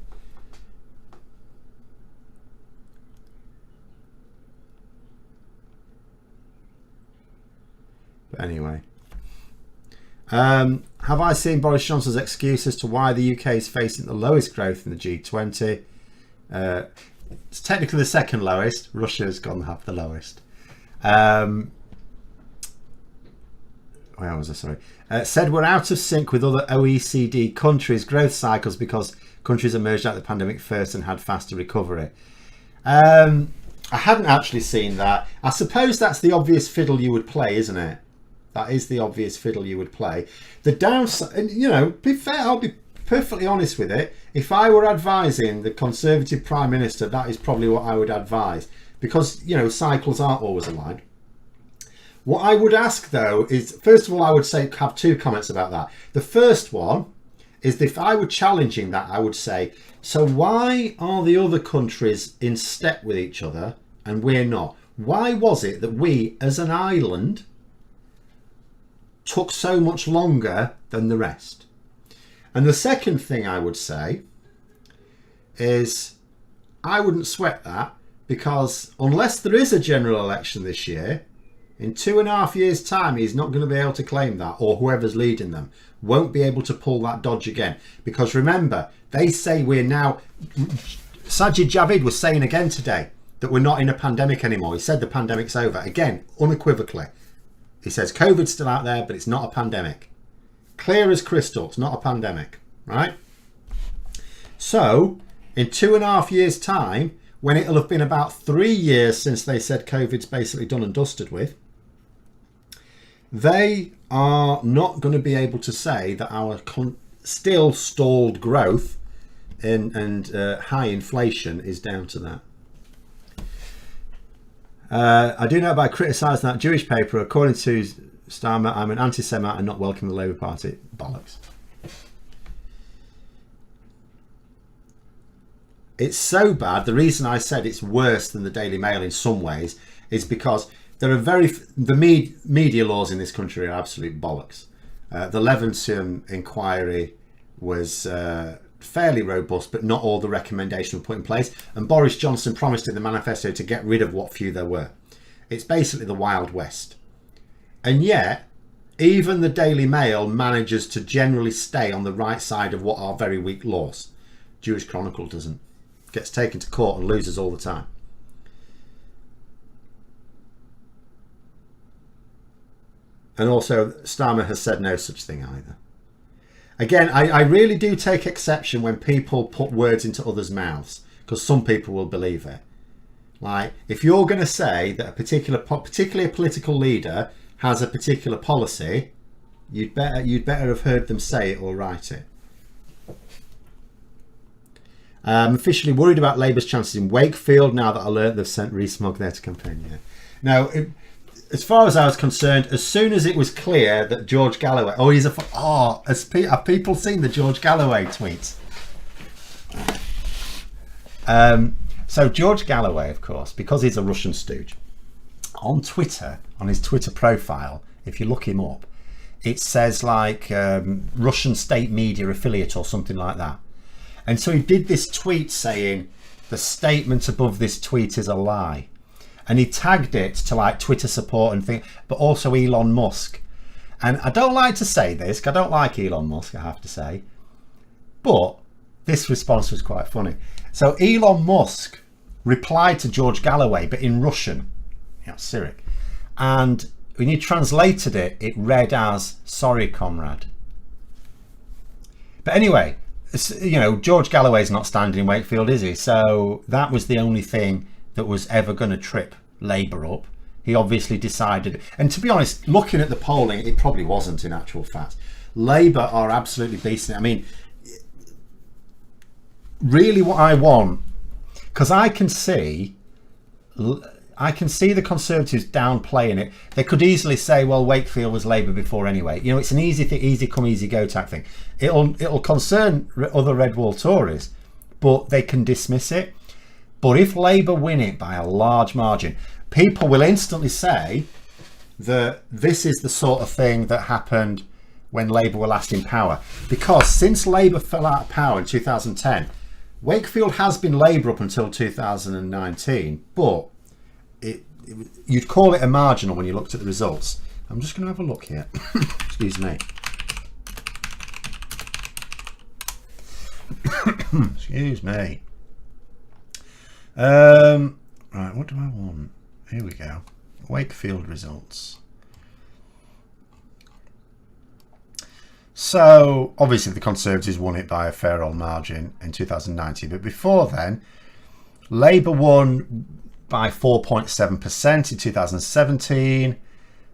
But anyway, have I seen Boris Johnson's excuse as to why the UK is facing the lowest growth in the G20? It's technically the second lowest. Russia's gone to have the lowest. Where was I? Sorry. Said we're out of sync with other OECD countries' growth cycles because countries emerged out of the pandemic first and had faster recovery. I hadn't actually seen that. I suppose that's the obvious fiddle you would play, isn't it? That is the obvious fiddle you would play. The downside, you know, be fair, I'll be perfectly honest with it. If I were advising the Conservative Prime Minister, that is probably what I would advise. Because, you know, cycles aren't always aligned. What I would ask, though, is, first of all, I would say have two comments about that. The first one is if I were challenging that, I would say, so why are the other countries in step with each other and we're not? Why was it that we, as an island, took so much longer than the rest? And the second thing I would say is I wouldn't sweat that, because unless there is a general election this year, in 2.5 years' time, he's not going to be able to claim that, or whoever's leading them won't be able to pull that dodge again. Because remember, they say we're now... Sajid Javid was saying again today that we're not in a pandemic anymore. He said the pandemic's over. Again, unequivocally. He says COVID's still out there, but it's not a pandemic. Clear as crystal, it's not a pandemic, right? So, in 2.5 years' time, when it'll have been about 3 years since they said COVID's basically done and dusted with, they are not going to be able to say that our still stalled growth and high inflation is down to that. I do know by criticising that Jewish paper, according to Starmer, I'm an anti-Semite and not welcome the Labour Party. Bollocks. It's so bad. The reason I said it's worse than the Daily Mail in some ways is because there are the media laws in this country are absolute bollocks. The Levenson inquiry was fairly robust, but not all the recommendations were put in place. And Boris Johnson promised in the manifesto to get rid of what few there were. It's basically the Wild West. And yet, even the Daily Mail manages to generally stay on the right side of what are very weak laws. Jewish Chronicle doesn't. Gets taken to court and loses all the time. And also, Starmer has said no such thing either. Again, I really do take exception when people put words into others' mouths, because some people will believe it. Like, if you're going to say that particularly a political leader has a particular policy, you'd better have heard them say it or write it. I'm officially worried about Labour's chances in Wakefield now that I learnt they've sent Rees-Mogg there to campaign. Yeah. Now, as far as I was concerned, as soon as it was clear that George Galloway... have people seen the George Galloway tweets? So George Galloway, of course, because he's a Russian stooge, on Twitter, on his Twitter profile, if you look him up, it says like Russian state media affiliate or something like that. And so he did this tweet saying the statement above this tweet is a lie. And he tagged it to like Twitter support and things, but also Elon Musk. And I don't like to say this, 'cause I don't like Elon Musk, I have to say. But this response was quite funny. So Elon Musk replied to George Galloway, but in Russian, Syriac. And when you translated it, it read as, sorry, comrade. But anyway, you know, George Galloway's not standing in Wakefield, is he? So that was the only thing that was ever going to trip Labour up. He obviously decided, and to be honest, looking at the polling, it probably wasn't in actual fact. Labour are absolutely beasting it. I mean, really what I want, because I can see the Conservatives downplaying it. They could easily say, well, Wakefield was Labour before anyway. You know, it's an easy thing, easy come, easy go type thing. It'll concern other red wall Tories, but they can dismiss it. But if Labour win it by a large margin, people will instantly say that this is the sort of thing that happened when Labour were last in power. Because since Labour fell out of power in 2010, Wakefield has been Labour up until 2019, but you'd call it a marginal when you looked at the results. I'm just going to have a look here. Excuse me. Excuse me. Right, what do I want? Here we go. Wakefield results. So obviously the Conservatives won it by a fair old margin in 2019, but before then Labour won by 4.7% in 2017.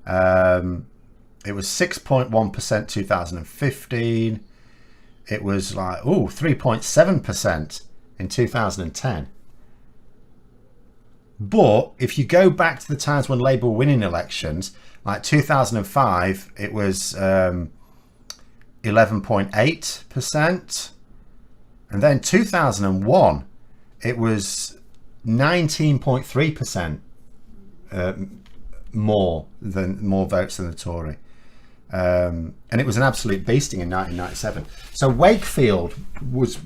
It was 6.1% 2015. It was like 3.7% in 2010. But if you go back to the times when Labour were winning elections, like 2005, it was 11.8%, and then 2001 it was 19.3% more votes than the Tory, and it was an absolute beasting in 1997. So Wakefield was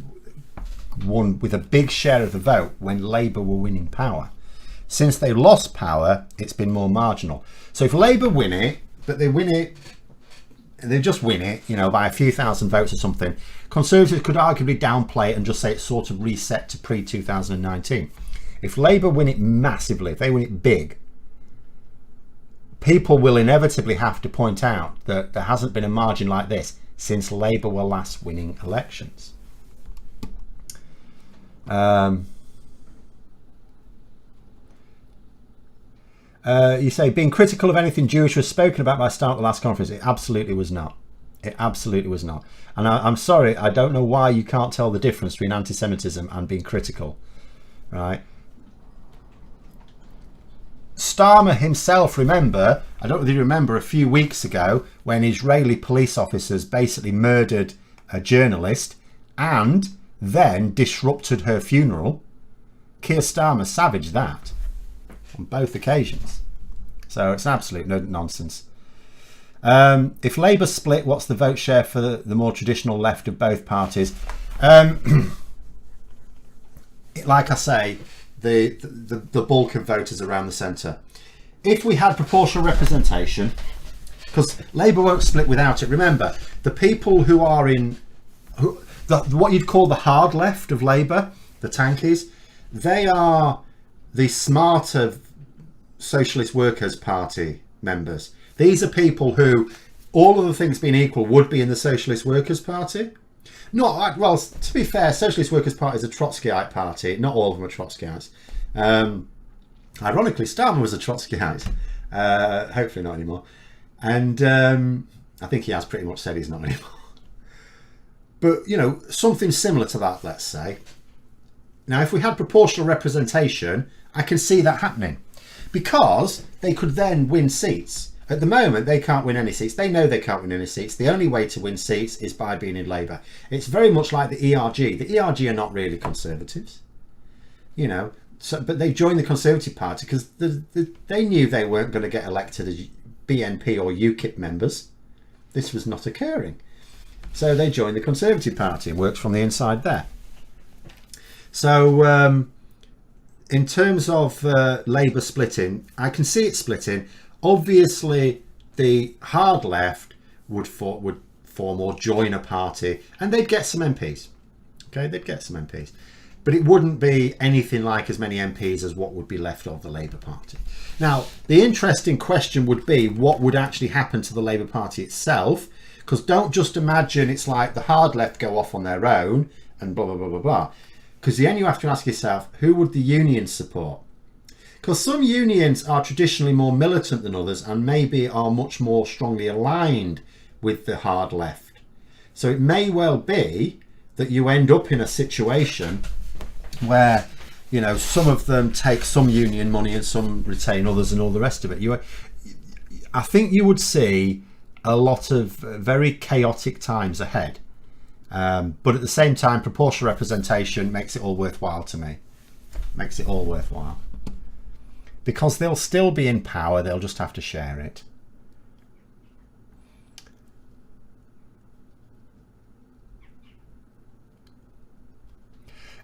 won with a big share of the vote when Labour were winning power. Since they lost power, it's been more marginal. So if Labour win it, but they win it, they just win it, you know, by a few thousand votes or something, Conservatives could arguably downplay it and just say it's sort of reset to pre-2019. If Labour win it massively, if they win it big, people will inevitably have to point out that there hasn't been a margin like this since Labour were last winning elections. You say being critical of anything Jewish was spoken about by Stark at the last conference. It absolutely was not. It absolutely was not. And I'm sorry, I don't know why you can't tell the difference between anti-Semitism and being critical, right? Starmer himself, remember, I don't know if you remember, a few weeks ago when Israeli police officers basically murdered a journalist and then disrupted her funeral. Keir Starmer savaged that on both occasions. So it's absolute nonsense. If Labour split, what's the vote share for the more traditional left of both parties? Like I say, the bulk of voters around the centre. If we had proportional representation, because Labour won't split without it. Remember, the people who are in what you'd call the hard left of Labour, the tankies, they are the smarter Socialist Workers' Party members. These are people who, all other things being equal, would be in the Socialist Workers' Party. Not well. To be fair, Socialist Workers' Party is a Trotskyite party. Not all of them are Trotskyites. Ironically, Starmer was a Trotskyite. Hopefully not anymore. And I think he has pretty much said he's not anymore. But, you know, something similar to that, let's say. Now, if we had proportional representation, I can see that happening. Because they could then win seats. At the moment, they can't win any seats. They know they can't win any seats. The only way to win seats is by being in Labour. It's very much like the ERG. The ERG are not really Conservatives. You know, but they joined the Conservative Party because they knew they weren't going to get elected as BNP or UKIP members. This was not occurring. So they joined the Conservative Party and worked from the inside there. So in terms of Labour splitting, I can see it splitting. Obviously, the hard left would form or join a party, and they'd get some MPs. Okay, they'd get some MPs. But it wouldn't be anything like as many MPs as what would be left of the Labour Party. Now, the interesting question would be what would actually happen to the Labour Party itself, because don't just imagine it's like the hard left go off on their own and blah, blah, blah, blah, blah. Because then you have to ask yourself, who would the unions support? Because some unions are traditionally more militant than others and maybe are much more strongly aligned with the hard left. So it may well be that you end up in a situation where, you know, some of them take some union money and some retain others and all the rest of it. I think you would see a lot of very chaotic times ahead. But at the same time, proportional representation makes it all worthwhile to me. Makes it all worthwhile. Because they'll still be in power, they'll just have to share it.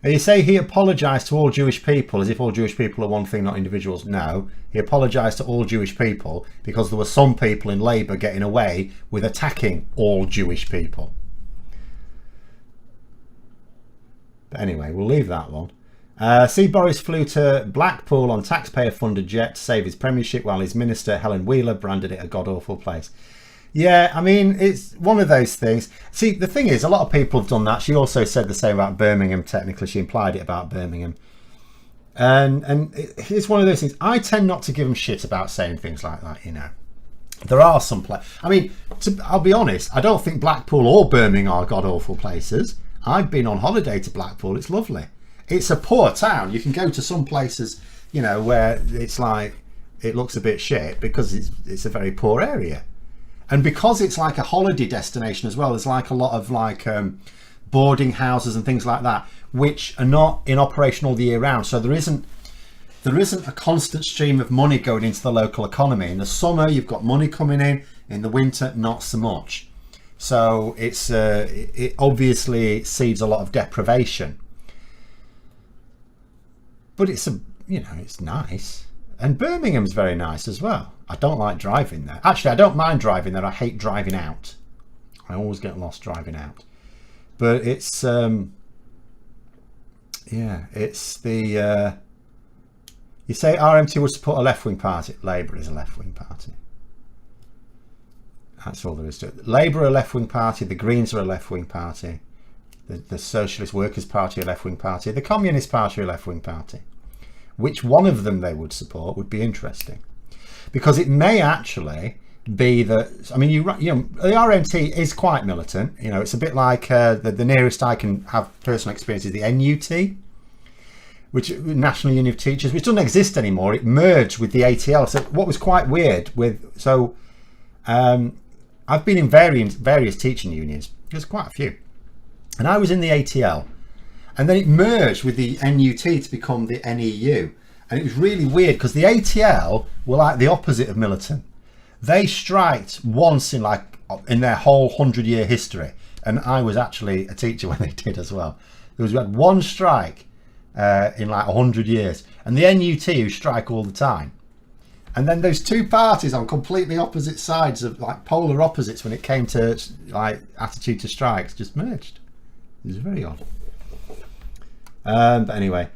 And you say he apologised to all Jewish people as if all Jewish people are one thing, not individuals. No, he apologised to all Jewish people because there were some people in Labour getting away with attacking all Jewish people. But anyway, we'll leave that one. See, Boris flew to Blackpool on taxpayer-funded jet to save his premiership while his minister, Helen Wheeler, branded it a god-awful place. Yeah, I mean, it's one of those things. See, the thing is, a lot of people have done that. She also said the same about Birmingham, technically. She implied it about Birmingham. And it's one of those things. I tend not to give them shit about saying things like that, you know. There are some I mean, I'll be honest, I don't think Blackpool or Birmingham are god-awful places. I've been on holiday to Blackpool. It's lovely. It's a poor town. You can go to some places, you know, where it's like, it looks a bit shit because it's a very poor area. And because it's like a holiday destination as well, there's like a lot of like boarding houses and things like that, which are not in operation all the year round. So there isn't a constant stream of money going into the local economy. In the summer, you've got money coming in. In the winter, not so much. So it obviously seeds a lot of deprivation. But it's it's nice. And Birmingham's very nice as well. I don't like driving there. Actually, I don't mind driving there. I hate driving out. I always get lost driving out. But it's it's the you say RMT would support a left-wing party. Labour is a left-wing party. That's all there is to it. Labour are a left-wing party. The Greens are a left-wing party. The Socialist Workers' Party are a left-wing party. The Communist Party are a left-wing party. Which one of them they would support would be interesting, because it may actually be that, I mean, you know, the RMT is quite militant. You know, it's a bit like the nearest I can have personal experience is the NUT, which National Union of Teachers, which doesn't exist anymore. It merged with the ATL. So what was quite weird I've been in various teaching unions. There's quite a few, and I was in the ATL. And then it merged with the NUT to become the NEU. And it was really weird because the ATL were like the opposite of militant. They striked once in their whole 100-year history. And I was actually a teacher when they did as well. We had one strike in like 100 years. And the NUT who strike all the time. And then those two parties on completely opposite sides of like polar opposites when it came to like attitude to strikes just merged. It was very odd. But anyway,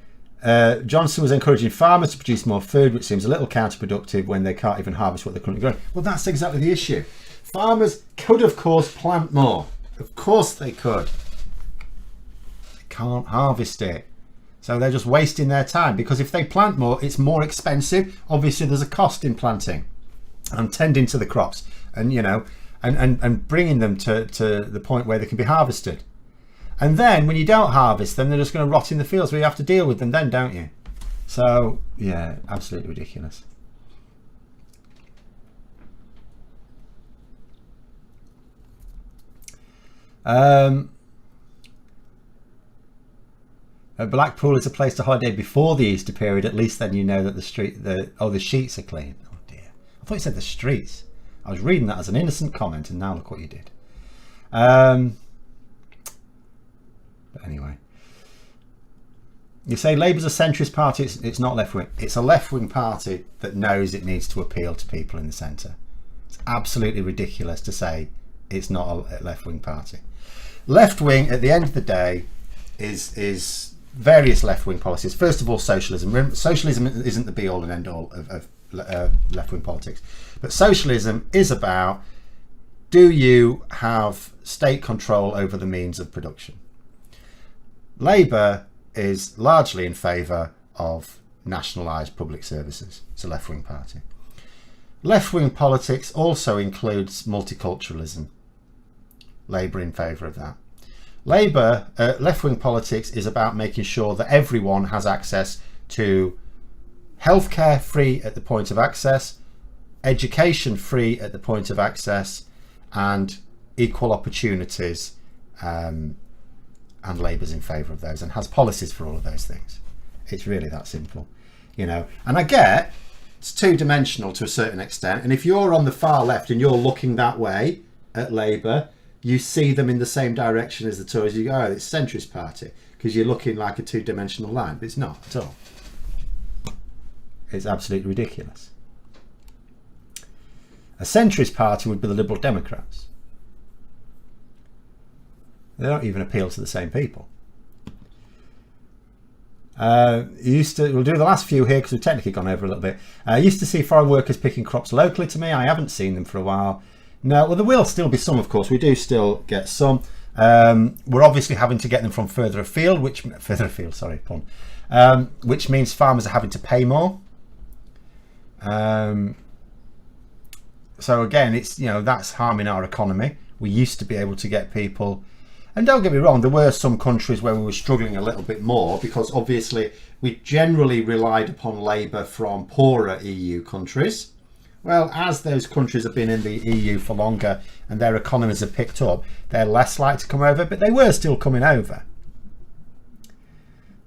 Johnson was encouraging farmers to produce more food, which seems a little counterproductive when they can't even harvest what they're currently growing. Well, that's exactly the issue. Farmers could, of course, plant more. Of course they could. They can't harvest it. So they're just wasting their time, because if they plant more, it's more expensive. Obviously, there's a cost in planting and tending to the crops and, you know, and bringing them to the point where they can be harvested. And then when you don't harvest them, they're just going to rot in the fields where you have to deal with them then, don't you? So, yeah, absolutely ridiculous. Blackpool is a place to holiday before the Easter period. At least then you know that the sheets are clean. Oh dear. I thought you said the streets. I was reading that as an innocent comment, and now look what you did. But anyway. You say Labour's a centrist party. It's not left-wing. It's a left-wing party that knows it needs to appeal to people in the centre. It's absolutely ridiculous to say it's not a left-wing party. Left-wing, at the end of the day, is various left-wing policies. First of all, socialism. Socialism isn't the be-all and end-all of left-wing politics. But socialism is about, do you have state control over the means of production? Labour is largely in favour of nationalised public services. It's a left-wing party. Left-wing politics also includes multiculturalism. Labour in favour of that. Labour, left-wing politics is about making sure that everyone has access to healthcare free at the point of access, education free at the point of access, and equal opportunities, and Labour's in favour of those and has policies for all of those things. It's really that simple, you know. And I get it's two-dimensional to a certain extent, and if you're on the far left and you're looking that way at Labour, you see them in the same direction as the Tories. You go, oh, it's a centrist party, because you're looking like a two-dimensional line, but it's not at all. It's absolutely ridiculous. A centrist party would be the Liberal Democrats. They don't even appeal to the same people. We'll do the last few here because we've technically gone over a little bit. Used to see foreign workers picking crops locally to me. I haven't seen them for a while. No, well, there will still be some, of course. We do still get some. We're obviously having to get them from further afield, which means farmers are having to pay more. So again, it's, you know, that's harming our economy. We used to be able to get people. And don't get me wrong, there were some countries where we were struggling a little bit more because obviously we generally relied upon labour from poorer EU countries. Well, as those countries have been in the EU for longer and their economies have picked up, they're less likely to come over, but they were still coming over.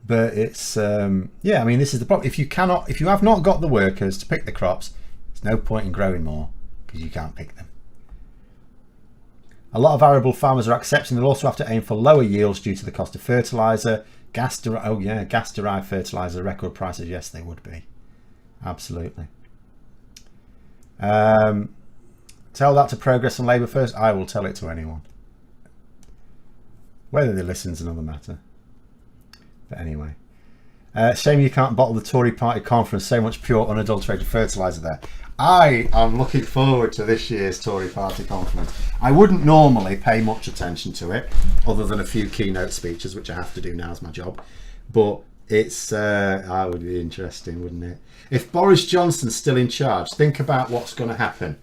But it's, yeah, I mean, this is the problem. If you have not got the workers to pick the crops, there's no point in growing more because you can't pick them. A lot of arable farmers are accepting they'll also have to aim for lower yields due to the cost of fertiliser. Gas-derived fertiliser, record prices. Yes, they would be. Absolutely. Tell that to Progress and Labour first. I will tell it to anyone. Whether they listen is another matter. But anyway. Shame you can't bottle the Tory party conference. So much pure unadulterated fertiliser there. I am looking forward to this year's Tory party conference. I wouldn't normally pay much attention to it, other than a few keynote speeches, which I have to do now as my job. But it's, that would be interesting, wouldn't it? If Boris Johnson's still in charge, think about what's going to happen.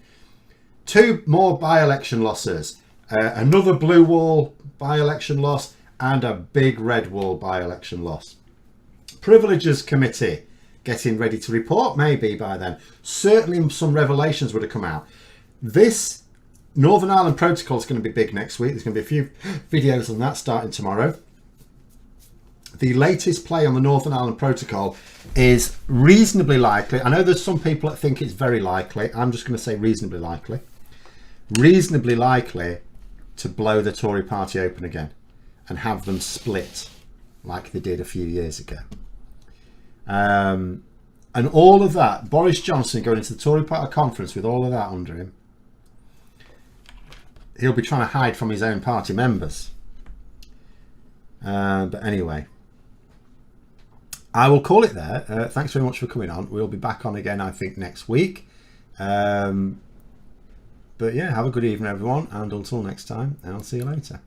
2 more by-election losses, another blue wall by-election loss, and a big red wall by-election loss. Privileges Committee getting ready to report maybe by then. Certainly some revelations would have come out. This Northern Ireland Protocol is going to be big next week. There's going to be a few videos on that starting tomorrow. The latest play on the Northern Ireland Protocol is reasonably likely. I know there's some people that think it's very likely. I'm just going to say reasonably likely. Reasonably likely to blow the Tory party open again and have them split like they did a few years ago. And all of that, Boris Johnson going into the Tory party conference with all of that under him, he'll be trying to hide from his own party members. But anyway, I will call it there. Thanks very much for coming on. We'll be back on again, I think, next week. But yeah, have a good evening, everyone, and until next time, I'll see you later.